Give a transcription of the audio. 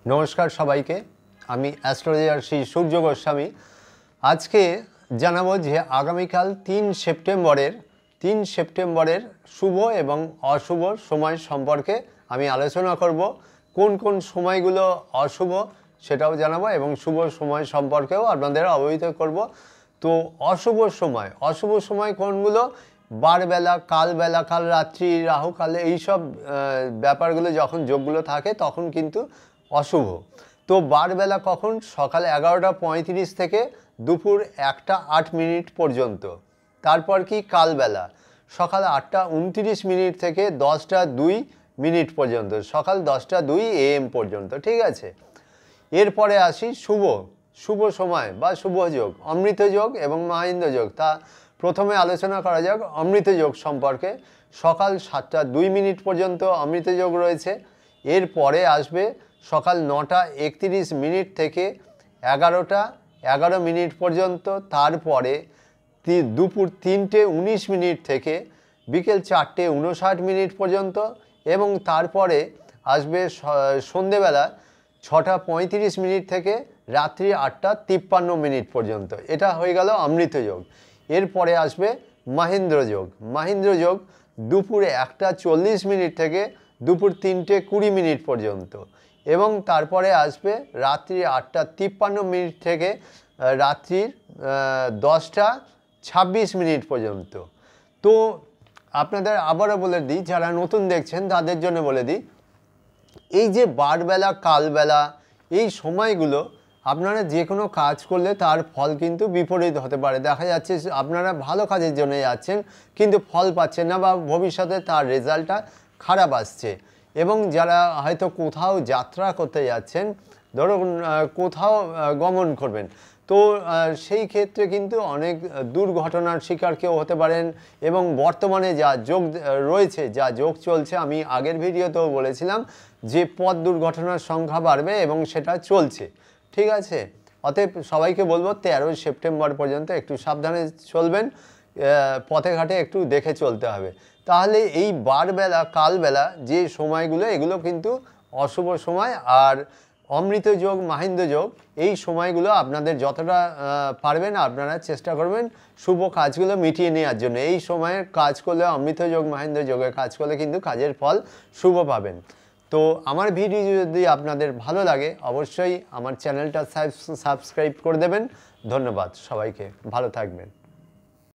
नमस्कार सबाइके आमी एस्ट्रोलजार श्री सूर्य गोस्वामी आज के जानाबो जे आगामीकाल 3 सेप्टेम्बरेर शुभ एवं अशुभ समय सम्पर्के आमी आलोचना करब कोन कोन समयगुलो अशुभ सेटाओ जानाबो एवं शुभ समय सम्पर्केও आपनादेर अवहित करब। तो अशुभ समय कोनगुलो বার বেলা কাল রাত্রি রাহু কালে এই সব ব্যাপারগুলো যখন যোগগুলো থাকে তখন কিন্তু অশুভ। তো বার বেলা কখন? সকাল 11টা 35 থেকে দুপুর 1টা 8 মিনিট পর্যন্ত। তারপর কি কালবেলা সকাল 8টা 29 মিনিট থেকে 10টা 2 মিনিট পর্যন্ত, সকাল 10টা 2 AM পর্যন্ত, ঠিক আছে। এরপরে আসি শুভ সময় বা শুভ যোগ, অমৃত যোগ এবং মহেন্দ্র যোগ। তা প্রথমে আলোচনা করা যাক অমৃত যোগ সম্পর্কে। সকাল 7টা 2 মিনিট পর্যন্ত অমৃত যোগ রয়েছে। এরপরে আসবে সকাল 9টা 31 মিনিট থেকে 11টা 11 মিনিট পর্যন্ত। তারপরে দুপুর 3টে 19 মিনিট থেকে বিকেল 4টে 59 মিনিট পর্যন্ত এবং তারপরে আসবে সন্ধেবেলা 6টা 35 মিনিট থেকে রাত্রি 8টা 53 মিনিট পর্যন্ত। এটা হয়ে গেল অমৃত যোগ। এরপরে আসবে মহেন্দ্র যোগ দুপুর 1টা 40 মিনিট থেকে দুপুর 3টে 20 মিনিট পর্যন্ত এবং তারপরে আসবে রাত্রি 8টা 53 মিনিট থেকে রাত্রির 10টা 26 মিনিট পর্যন্ত। তো আপনাদের আবারও বলে দিই, যারা নতুন দেখছেন তাদের জন্য বলে দিই, এই যে বারবেলা কালবেলা এই সময়গুলো আপনারা যে কোনো কাজ করলে তার ফল কিন্তু বিপরীত হতে পারে। দেখা যাচ্ছে আপনারা ভালো কাজের জন্য যাচ্ছেন কিন্তু ফল পাচ্ছেন না বা ভবিষ্যতে তার রেজাল্টটা খারাপ আসছে। এবং যারা হয়তো কোথাও যাত্রা করতে যাচ্ছেন, ধরুন কোথাও গমন করবেন, তো সেই ক্ষেত্রে কিন্তু অনেক দুর্ঘটনার শিকার কেউ হতে পারেন। এবং বর্তমানে যা যোগ রয়েছে, যা যোগ চলছে, আমি আগের ভিডিওতেও বলেছিলাম যে পথ দুর্ঘটনার সংখ্যা বাড়বে এবং সেটা চলছে, ঠিক আছে। অতএব সবাইকে বলবো 13 সেপ্টেম্বর পর্যন্ত একটু সাবধানে চলবেন, পথে ঘাটে একটু দেখে চলতে হবে। তাহলে এই বারবেলা কালবেলা যে সময়গুলো এগুলো কিন্তু অশুভ সময়। আর অমৃত যোগ মহেন্দ্র যোগ এই সময়গুলো আপনাদের যতটা পারবেন আপনারা চেষ্টা করবেন শুভ কাজগুলো মিটিয়ে নেওয়ার জন্য। এই সময়ে কাজ করলে, অমৃত যোগ মহেন্দ্র যোগে কাজ করলে কিন্তু কাজের ফল শুভ পাবেন। তো আমার ভিডিও যদি আপনাদের ভালো লাগে অবশ্যই আমার চ্যানেলটা সাবস্ক্রাইব করে দেবেন। ধন্যবাদ সবাইকে, ভালো থাকবেন।